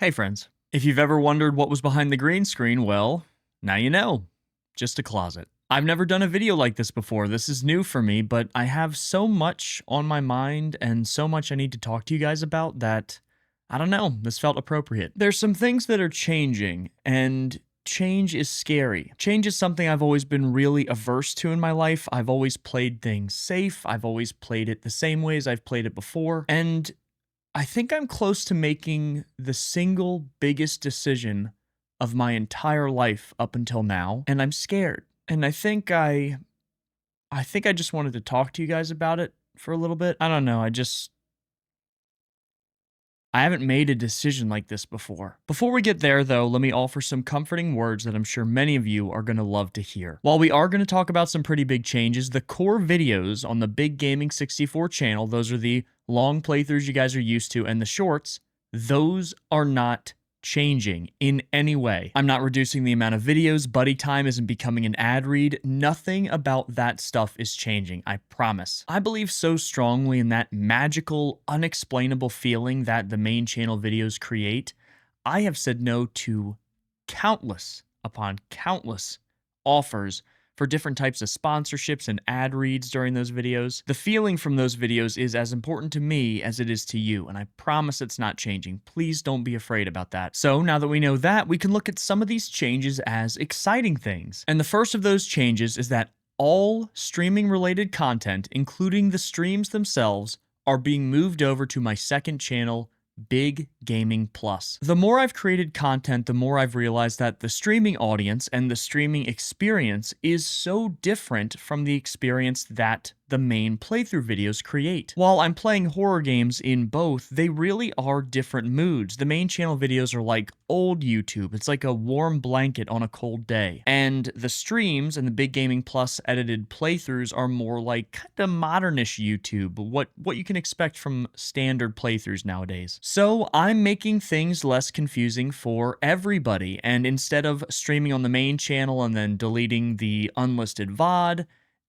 Hey friends, if you've ever wondered what was behind the green screen, well, now you know. Just a closet. I've never done a video like this before. This is new for me, but I have so much on my mind and so much I need to talk to you guys about that, I don't know, this felt appropriate. There's some things that are changing, and change is scary. Change is something I've always been really averse to in my life. I've always played things safe. I've always played it the same way as I've played it before. And I think I'm close to making the single biggest decision of my entire life up until now, and I'm scared. And I think I just wanted to talk to you guys about it for a little bit. I don't know, I haven't made a decision like this before. Before we get there, though, let me offer some comforting words that I'm sure many of you are going to love to hear. While we are going to talk about some pretty big changes, the core videos on the Big Gaming 64 channel, those are the long playthroughs you guys are used to, and the shorts, those are not changing in any way. I'm not reducing the amount of videos, buddy time isn't becoming an ad read, nothing about that stuff is changing, I promise. I believe so strongly in that magical, unexplainable feeling that the main channel videos create. I have said no to countless upon countless offers for different types of sponsorships and ad reads during those videos. The feeling from those videos is as important to me as it is to you, and I promise it's not changing. Please don't be afraid about that. So now that we know that, we can look at some of these changes as exciting things. And the first of those changes is that all streaming related content, including the streams themselves, are being moved over to my second channel, Big Gaming Plus. The more I've created content, the more I've realized that the streaming audience and the streaming experience is so different from the experience that the main playthrough videos create. While I'm playing horror games in both, they really are different moods. The main channel videos are like old YouTube. It's like a warm blanket on a cold day. And the streams and the Big Gaming Plus edited playthroughs are more like kind of modernish YouTube, what you can expect from standard playthroughs nowadays. So I'm making things less confusing for everybody, and instead of streaming on the main channel and then deleting the unlisted VOD,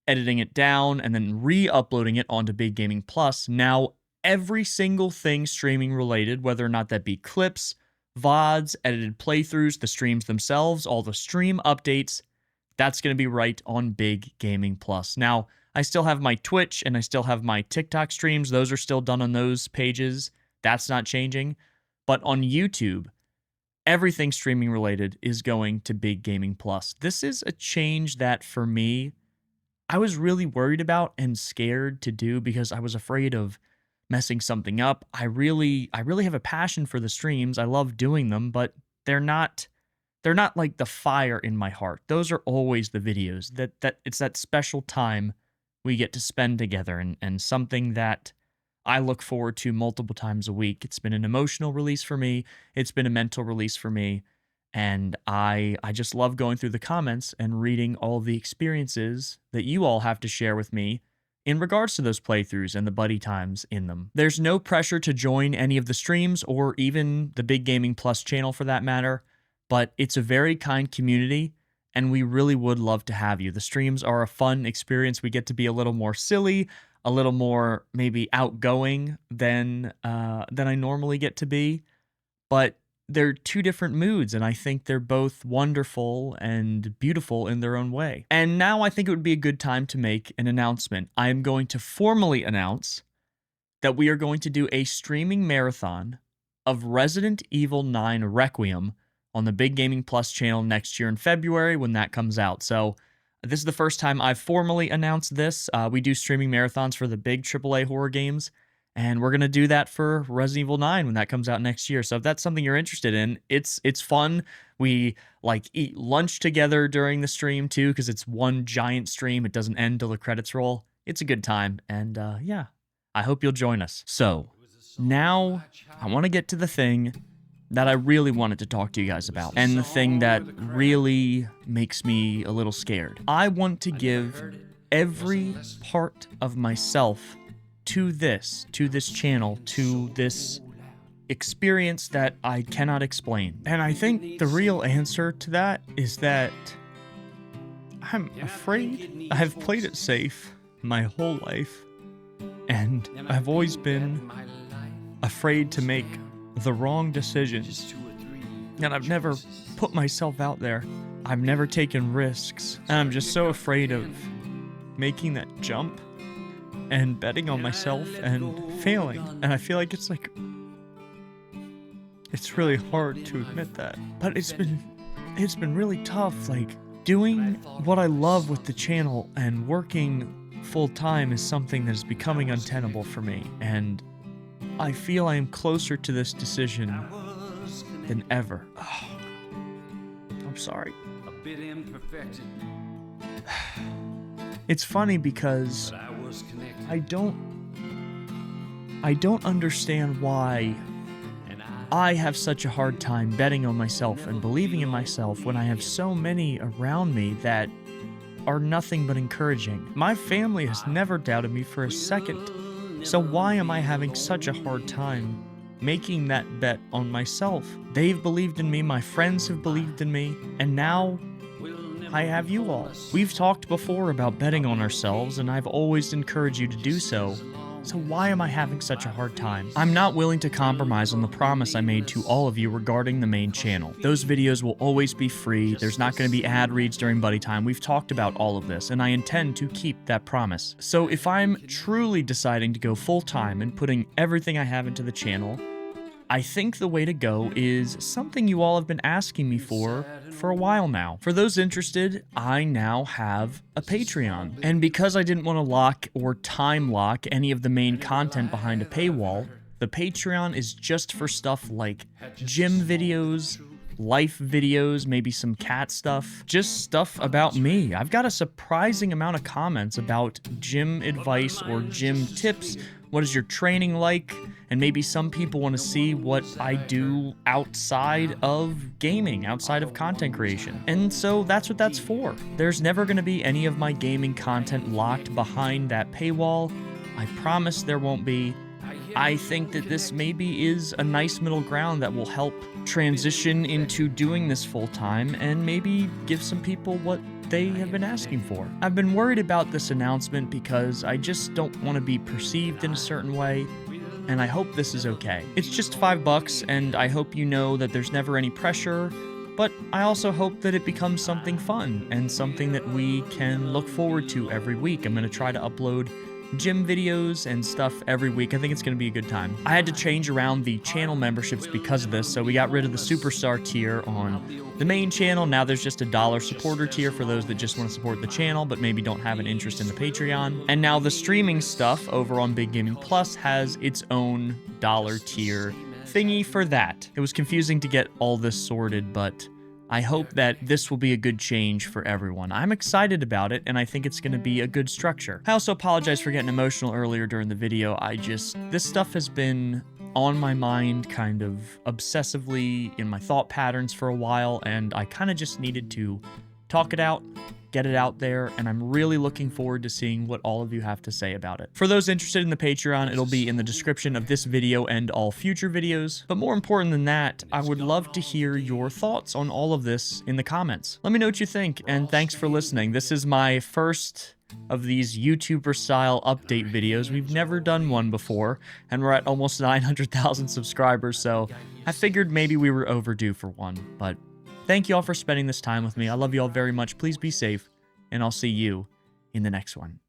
editing it down, and then re-uploading it onto Big Gaming Plus, now every single thing streaming related, whether or not that be clips, VODs, edited playthroughs, the streams themselves, all the stream updates, that's going to be right on Big Gaming Plus. Now, I still have my Twitch and I still have my TikTok streams. Those are still done on those pages. That's not changing. But on YouTube, everything streaming related is going to Big Gaming Plus. This is a change that, for me, I was really worried about and scared to do because I was afraid of messing something up. I really have a passion for the streams. I love doing them, but they're not like the fire in my heart. Those are always the videos that it's that special time we get to spend together, and something that I look forward to multiple times a week. It's been an emotional release for me. It's been a mental release for me. And I just love going through the comments and reading all of the experiences that you all have to share with me in regards to those playthroughs and the buddy times in them. There's no pressure to join any of the streams or even the Big Gaming Plus channel for that matter, but it's a very kind community and we really would love to have you. The streams are a fun experience. We get to be a little more silly, a little more maybe outgoing than I normally get to be, but they're two different moods, and I think they're both wonderful and beautiful in their own way. And now I think it would be a good time to make an announcement. I am going to formally announce that we are going to do a streaming marathon of Resident Evil 9 Requiem on the Big Gaming Plus channel next year in February when that comes out. So this is the first time I've formally announced this. We do streaming marathons for the big AAA horror games, and we're going to do that for Resident Evil 9 when that comes out next year. So if that's something you're interested in, it's fun. We like eat lunch together during the stream too, because it's one giant stream. It doesn't end till the credits roll. It's a good time. And yeah, I hope you'll join us. So now I want to get to the thing that I really wanted to talk to you guys about, and the thing that really makes me a little scared. I want to give every part of myself to this channel, to this experience that I cannot explain. And I think the real answer to that is that I'm afraid. I've played it safe my whole life, and I've always been afraid to make the wrong decisions And I've never put myself out there. I've never taken risks. And I'm just so afraid of making that jump and betting on myself and failing. And I feel like it's really hard to admit that. But it's been really tough. Like, doing what I love with the channel and working full time is something that is becoming untenable for me. And I feel I am closer to this decision than ever. Oh, I'm sorry. A bit imperfected. It's funny because I don't understand why I have such a hard time betting on myself and believing in myself when I have so many around me that are nothing but encouraging. My family has never doubted me for a second. So why am I having such a hard time making that bet on myself? They've believed in me, my friends have believed in me, and now I have you all. We've talked before about betting on ourselves, and I've always encouraged you to do so. So why am I having such a hard time? I'm not willing to compromise on the promise I made to all of you regarding the main channel. Those videos will always be free. There's not going to be ad reads during buddy time. We've talked about all of this, and I intend to keep that promise. So if I'm truly deciding to go full time and putting everything I have into the channel, I think the way to go is something you all have been asking me for a while now. For those interested, I now have a Patreon. And because I didn't want to lock or time lock any of the main content behind a paywall, the Patreon is just for stuff like gym videos, life videos, maybe some cat stuff, just stuff about me. I've got a surprising amount of comments about gym advice or gym tips. What is your training like? And maybe some people want to see what I do outside of gaming, outside of content creation. And so that's what that's for. There's never going to be any of my gaming content locked behind that paywall. I promise there won't be. I think that this maybe is a nice middle ground that will help transition into doing this full time and maybe give some people what they have been asking for. I've been worried about this announcement because I just don't want to be perceived in a certain way, and I hope this is okay. It's just $5, and I hope you know that there's never any pressure, but I also hope that it becomes something fun and something that we can look forward to every week. I'm going to try to upload gym videos and stuff every week. I think it's going to be a good time. I had to change around the channel memberships because of this, so we got rid of the Superstar tier on the main channel. Now there's just a $1 supporter tier for those that just want to support the channel but maybe don't have an interest in the Patreon. And now the streaming stuff over on Big Gaming Plus has its own $1 tier thingy for that. It was confusing to get all this sorted, but I hope that this will be a good change for everyone. I'm excited about it, and I think it's going to be a good structure. I also apologize for getting emotional earlier during the video. This stuff has been on my mind kind of obsessively in my thought patterns for a while, and I kind of just needed to talk it out, get it out there, and I'm really looking forward to seeing what all of you have to say about it. For those interested in the Patreon, it'll be in the description of this video and all future videos. But more important than that, I would love to hear your thoughts on all of this in the comments. Let me know what you think, and thanks for listening. This is my first of these YouTuber-style update videos. We've never done one before, and we're at almost 900,000 subscribers, so I figured maybe we were overdue for one, but thank you all for spending this time with me. I love you all very much. Please be safe, and I'll see you in the next one.